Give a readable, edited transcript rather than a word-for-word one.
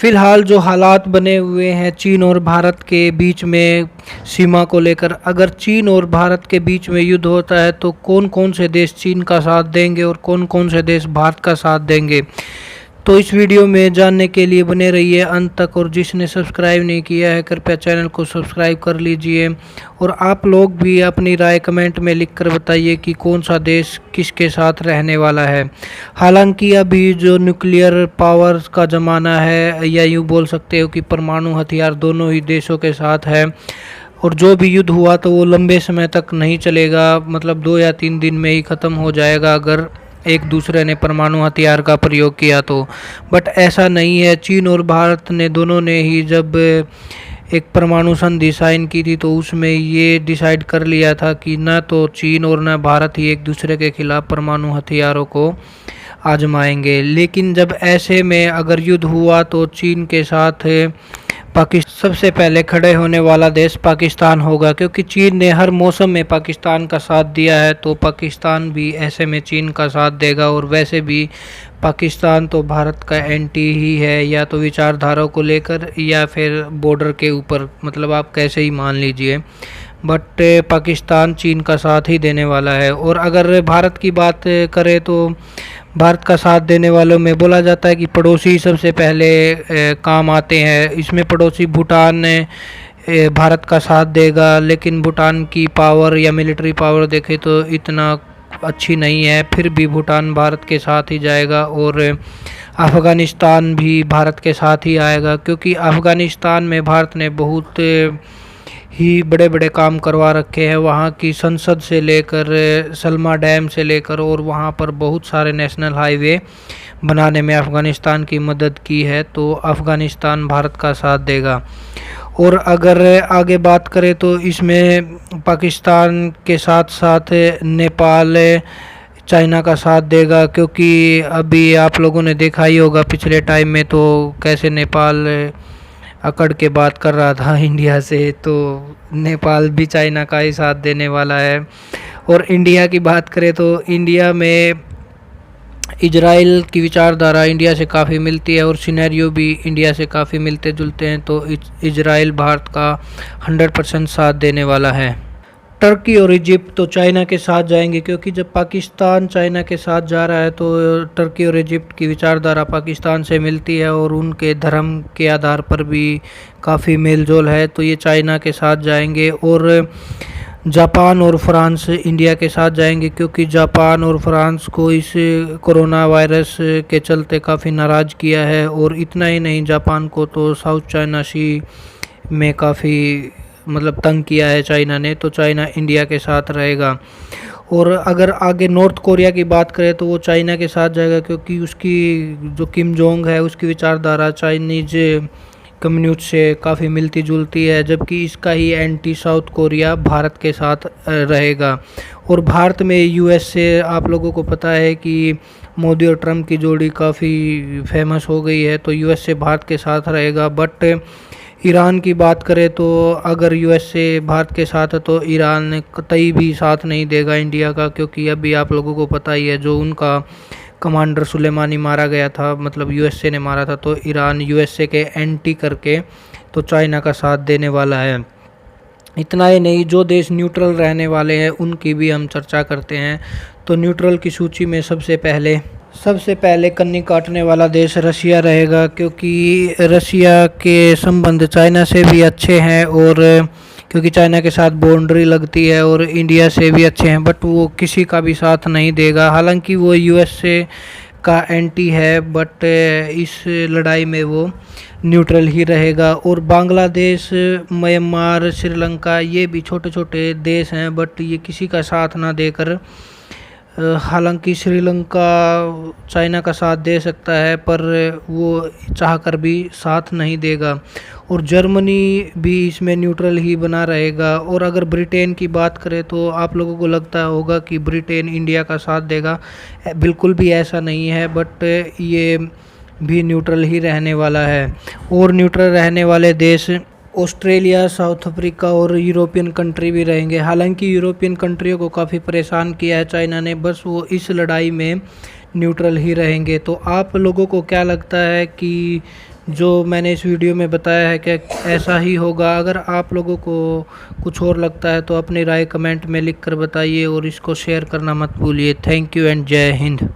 फ़िलहाल जो हालात बने हुए हैं चीन और भारत के बीच में सीमा को लेकर, अगर चीन और भारत के बीच में युद्ध होता है तो कौन कौन से देश चीन का साथ देंगे और कौन कौन से देश भारत का साथ देंगे। तो इस वीडियो में जानने के लिए बने रहिए अंत तक, और जिसने सब्सक्राइब नहीं किया है कृपया चैनल को सब्सक्राइब कर लीजिए। और आप लोग भी अपनी राय कमेंट में लिखकर बताइए कि कौन सा देश किसके साथ रहने वाला है। हालांकि अभी जो न्यूक्लियर पावर का ज़माना है, या यूँ बोल सकते हो कि परमाणु हथियार दोनों ही देशों के साथ है, और जो भी युद्ध हुआ तो वो लंबे समय तक नहीं चलेगा, मतलब 2 या 3 दिन में ही ख़त्म हो जाएगा अगर एक दूसरे ने परमाणु हथियार का प्रयोग किया तो। बट ऐसा नहीं है। चीन और भारत ने दोनों ने ही जब एक परमाणु संधि साइन की थी तो उसमें ये डिसाइड कर लिया था कि ना तो चीन और ना भारत ही एक दूसरे के खिलाफ परमाणु हथियारों को आजमाएंगे। लेकिन जब ऐसे में अगर युद्ध हुआ तो चीन के साथ पाकिस्तान सबसे पहले खड़े होने वाला देश पाकिस्तान होगा, क्योंकि चीन ने हर मौसम में पाकिस्तान का साथ दिया है, तो पाकिस्तान भी ऐसे में चीन का साथ देगा। और वैसे भी पाकिस्तान तो भारत का एंटी ही है, या तो विचारधारा को लेकर या फिर बॉर्डर के ऊपर, मतलब आप कैसे ही मान लीजिए। बट पाकिस्तान चीन का साथ ही देने वाला है। और अगर भारत की बात करें तो भारत का साथ देने वालों में बोला जाता है कि पड़ोसी सबसे पहले काम आते हैं। इसमें पड़ोसी भूटान भारत का साथ देगा, लेकिन भूटान की पावर या मिलिट्री पावर देखें तो इतना अच्छी नहीं है, फिर भी भूटान भारत के साथ ही जाएगा। और अफ़गानिस्तान भी भारत के साथ ही आएगा, क्योंकि अफ़गानिस्तान में भारत ने बहुत ही बड़े बड़े काम करवा रखे हैं। वहाँ की संसद से लेकर सलमा डैम से लेकर, और वहाँ पर बहुत सारे नेशनल हाईवे बनाने में अफ़गानिस्तान की मदद की है, तो अफ़गानिस्तान भारत का साथ देगा। और अगर आगे बात करें तो इसमें पाकिस्तान के साथ साथ नेपाल चाइना का साथ देगा, क्योंकि अभी आप लोगों ने देखा ही होगा पिछले टाइम में तो कैसे नेपाल अकड़ के बात कर रहा था इंडिया से, तो नेपाल भी चाइना का ही साथ देने वाला है। और इंडिया की बात करें तो इंडिया में इजराइल की विचारधारा इंडिया से काफ़ी मिलती है, और सिनेरियो भी इंडिया से काफ़ी मिलते जुलते हैं, तो इजराइल भारत का 100% साथ देने वाला है। टर्की और इजिप्ट तो चाइना के साथ जाएंगे, क्योंकि जब पाकिस्तान चाइना के साथ जा रहा है तो टर्की और इजिप्ट की विचारधारा पाकिस्तान से मिलती है, और उनके धर्म के आधार पर भी काफ़ी मेल जोल है, तो ये चाइना के साथ जाएंगे। और जापान और फ्रांस इंडिया के साथ जाएंगे, क्योंकि जापान और फ्रांस को इस कोरोना वायरस के चलते काफ़ी नाराज़ किया है। और इतना ही नहीं, जापान को तो साउथ चाइना सी में काफ़ी मतलब तंग किया है चाइना ने, तो चाइना इंडिया के साथ रहेगा। और अगर आगे नॉर्थ कोरिया की बात करें तो वो चाइना के साथ जाएगा, क्योंकि उसकी जो किम जोंग है उसकी विचारधारा चाइनीज कम्युनिस्ट से काफ़ी मिलती जुलती है, जबकि इसका ही एंटी साउथ कोरिया भारत के साथ रहेगा। और भारत में यूएस से आप लोगों को पता है कि मोदी और ट्रम्प की जोड़ी काफ़ी फेमस हो गई है, तो यूएस से भारत के साथ रहेगा। बट ईरान की बात करें तो अगर यूएस से भारत के साथ है तो ईरान कतई भी साथ नहीं देगा इंडिया का, क्योंकि अभी आप लोगों को पता ही है जो उनका कमांडर सुलेमानी मारा गया था, मतलब यूएसए ने मारा था, तो ईरान यूएसए के एंटी करके तो चाइना का साथ देने वाला है। इतना ही नहीं, जो देश न्यूट्रल रहने वाले हैं उनकी भी हम चर्चा करते हैं। तो न्यूट्रल की सूची में सबसे पहले कन्नी काटने वाला देश रशिया रहेगा, क्योंकि रशिया के संबंध चाइना से भी अच्छे हैं, और क्योंकि चाइना के साथ बाउंड्री लगती है, और इंडिया से भी अच्छे हैं, बट वो किसी का भी साथ नहीं देगा। हालांकि वो यूएसए का एंटी है, बट इस लड़ाई में वो न्यूट्रल ही रहेगा। और बांग्लादेश, म्यांमार, श्रीलंका, ये भी छोटे छोटे देश हैं, बट ये किसी का साथ ना देकर, हालांकि श्रीलंका चाइना का साथ दे सकता है पर वो चाहकर भी साथ नहीं देगा। और जर्मनी भी इसमें न्यूट्रल ही बना रहेगा। और अगर ब्रिटेन की बात करें तो आप लोगों को लगता होगा कि ब्रिटेन इंडिया का साथ देगा, बिल्कुल भी ऐसा नहीं है, बट ये भी न्यूट्रल ही रहने वाला है। और न्यूट्रल रहने वाले देश ऑस्ट्रेलिया, साउथ अफ्रीका और यूरोपियन कंट्री भी रहेंगे। हालांकि यूरोपियन कंट्रियों को काफ़ी परेशान किया है चाइना ने, बस वो इस लड़ाई में न्यूट्रल ही रहेंगे। तो आप लोगों को क्या लगता है कि जो मैंने इस वीडियो में बताया है कि ऐसा ही होगा। अगर आप लोगों को कुछ और लगता है तो अपनी राय कमेंट में लिख कर बताइए और इसको शेयर करना मत भूलिए। थैंक यू एंड जय हिंद।